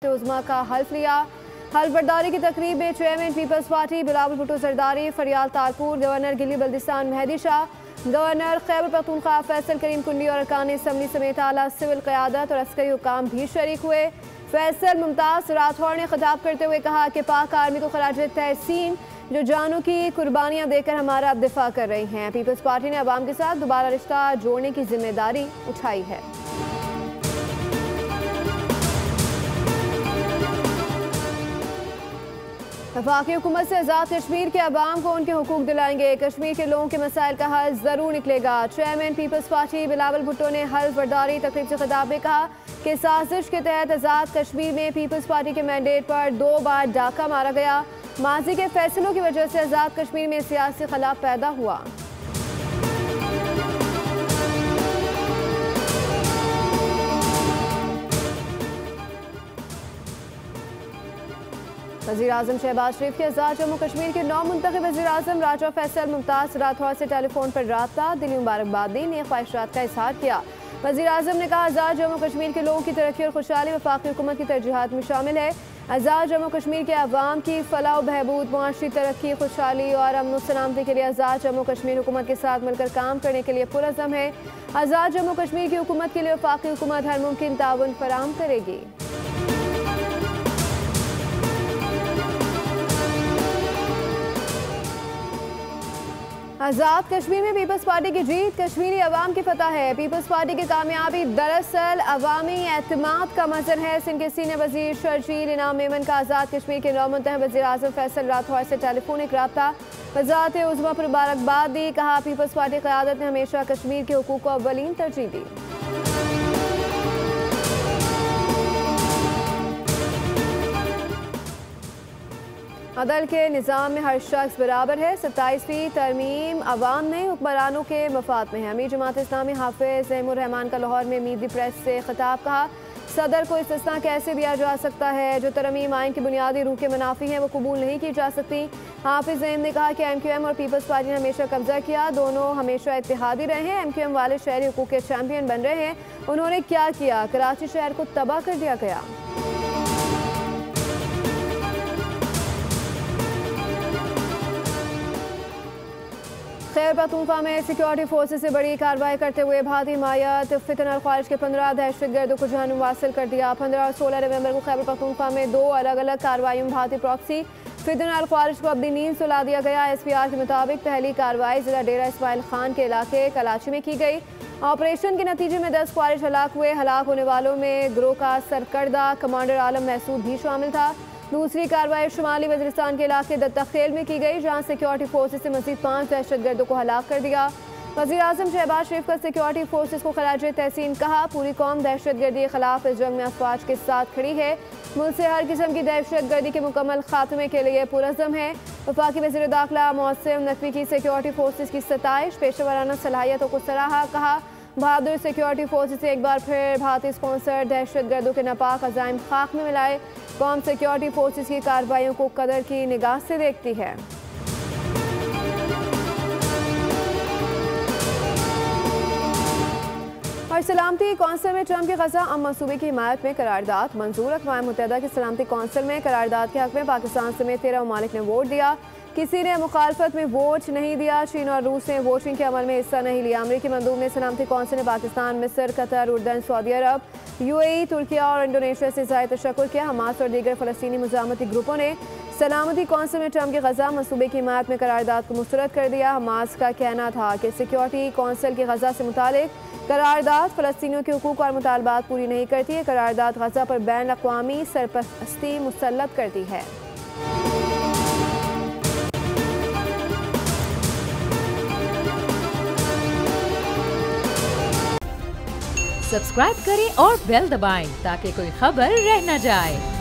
उज़्मा का हल्फ लिया। हल्फ बर्दारी की तकरीब में chairman peoples party Bilawal Bhutto Zardari, Faryal Talpur, governor गिली बल्दिस्तान मेहदी शाह, गवर्नर खैबर पख्तूनख्वा फैसल करीम कुंडी और अरकान असम्बली समेत आला सिविल क़यादत और अस्करी हुकाम भी शरीक हुए। फैसल मुमताज़ राठौड़ ने खिताब करते हुए कहा कि पाक आर्मी को खराज तहसीन जो जानों की कुर्बानियाँ देकर हमारा अब दिफा कर रही हैं। पीपल्स पार्टी ने अवाम के साथ दोबारा रिश्ता जोड़ने की जिम्मेदारी उठाई है। वफाकी हुकूमत से आज़ाद कश्मीर के अवाम को उनके हुकूक दिलाएंगे। कश्मीर के लोगों के मसाइल का हल ज़रूर निकलेगा। Chairman peoples party Bilawal Bhutto ने हल्फ बर्दारी तकरीब से खिताब में कहा कि साजिश के तहत आज़ाद कश्मीर में पीपल्स पार्टी के मैंडेट पर 2 बार डाका मारा गया। माजी के फैसलों की वजह से आज़ाद कश्मीर में सियासी खला पैदा हुआ। वज़ीर-ए-आज़म शहबाज शरीफ के आज़ाद जम्मू कश्मीर के नौ मुंतखब वज़ीर-ए-आज़म राजा फैसल मुमताज़ राठौड़ से टेलीफोन पर राब्ता, दिली मुबारकबाद दी, नेक ख्वाहिशात का इजहार किया। वज़ीर-ए-आज़म ने कहा आज़ाद जम्मू कश्मीर के लोगों की तरक्की और खुशहाली वफाकी हुकूमत की तरजीहात में शामिल है। आज़ाद जम्मू कश्मीर के अवाम की फलाह बहबूद, मुआशी तरक्की, खुशहाली और अमन सलामती के लिए आज़ाद जम्मू कश्मीर हुकूमत के साथ मिलकर काम करने के लिए पुरअज़्म है। आज़ाद जम्मू कश्मीर की हुकूमत के लिए वफाकी हुकूमत हर मुमकिन ताउन फराहम करेगी। आज़ाद कश्मीर में पीपल्स पार्टी की जीत कश्मीरी अवाम की फतह है। पीपल्स पार्टी की कामयाबी दरअसल अवामी एतमाद का मंजर है। सिंध के सीनियर वजीर शर्जील इनाम मेमन का आज़ाद कश्मीर के नौ मुंतखब वज़ीर-ए-आज़म फैसल राठौड़ से टेलीफोनिक राब्ता, वज़ारत उज़्मा पर मुबारकबाद दी। कहा पीपल्स पार्टी क़यादत ने हमेशा कश्मीर के हुकूक को अव्वलीन तरजीह दी। अदल के निज़ाम में हर शख्स बराबर है। 27वीं तरमीम अवाम ने हुक्मरानों के मफाद में है। अमीर जमात इस्लामी हाफिज़ ज़ैमुर रहमान का लाहौर में मीत दी प्रेस से खिताब। कहा सदर को इस्तिस्ना कैसे दिया जा सकता है। जो तरमीम आइन की बुनियादी रूह के मुनाफी हैं वो कबूल नहीं की जा सकती। हाफिज़ ज़ैम ने कहा कि MQM और पीपल्स पार्टी ने हमेशा कब्जा किया, दोनों हमेशा इत्तेहादी रहे हैं। MQM वाले शहरी हुकूक के चैम्पियन बन रहे हैं। उन्होंने क्या किया, कराची शहर को तबाह कर दिया गया। खैबर पख्तूनख्वा में सिक्योरिटी फोर्सेज से बड़ी कार्रवाई करते हुए भारतीय हिमायत फितन अल ख्वारिज के 15 दहशतगर्दों को जहन्नुम वासिल कर दिया। 15 और 16 नवंबर को खैबर पख्तूनख्वा में 2 अलग अलग कार्रवाइयों में भारतीय प्रॉक्सी फितन अल ख्वारिज को अपनी नींद सुला दिया गया। SPR के मुताबिक पहली कार्रवाई जिला डेरा इस्माइल खान के इलाके कलाची में की गई। ऑपरेशन के नतीजे में 10 ख्वारिज हलाक हुए। हलाक होने वालों में गिरोह का सरकर्दा कमांडर आलम महसूद भी शामिल था। दूसरी कार्रवाई शुमाली वज़ीरिस्तान के इलाके दत्तखेल में की गई, जहां सिक्योरिटी फोर्सेज से मज़ीद 5 दहशतगर्दों को हलाक कर दिया। वज़ीर-ए-आज़म शहबाज शरीफ का सिक्योरिटी फोर्सेज को खराज तहसीन कहा। पूरी कौम दहशतगर्दी के खिलाफ इस जंग में अफवाज के साथ खड़ी है। मुल्क से हर किस्म की दहशतगर्दी के मुकम्मल खात्मे के लिए पुरअज़्म है। वफाकी वज़ीर दाखिला मौसम नकवी की सिक्योरिटी फोर्सेज की सताइश, पेशेवराना सलाहियतों को सराहा। कहा बहादुर सिक्योरिटी फोर्सेज से एक बार फिर भारतीय स्पॉन्सर दहशतगर्दों के नापाक अज़ाइम खाक में मिलाए। कौम सिक्योरिटी फोर्सेज की कार्रवाइयों को कदर की निगाह से देखती है। और सलामती कौंसिल में ट्रंप की ग़ज़ा अम मंसूबे की हिमायत में करारदाद मंजूर। अक़वाम मुत्तहिदा की सलामती कौंसिल में करारदाद के हक़ में पाकिस्तान समेत 13 ममालिक ने वोट दिया। किसी ने मुखालफत में वोट नहीं दिया। चीन और रूस ने वोटिंग के अमल में हिस्सा नहीं लिया। अमरीकी मंदूब ने सलामती कौंसिल में पाकिस्तान, मिस्र, कतर, उर्दन, सऊदी अरब, UAE, तुर्किया और इंडोनेशिया से ज़ाहिर तशक्कुर किया। हमास और दीगर फ़लस्तीनी मुज़ाहमती ग्रुपों ने सलामती कौंसिल में ट्रंप की ग़ज़ा मंसूबे की हिमायत में करारदाद को मुस्तरद कर दिया। हमास का कहना था कि सिक्योरिटी कौंसिल की ग़ज़ा से मुतालिक करारदाद फ़लस्तीनियों के हुकूक और मुतालबात पूरी नहीं करती है। करारदाद ग़ज़ा पर बैन अक़वामी सरपरस्ती मुसल्लत करती है। सब्सक्राइब करें और बेल दबाएं ताकि कोई खबर रह न जाए।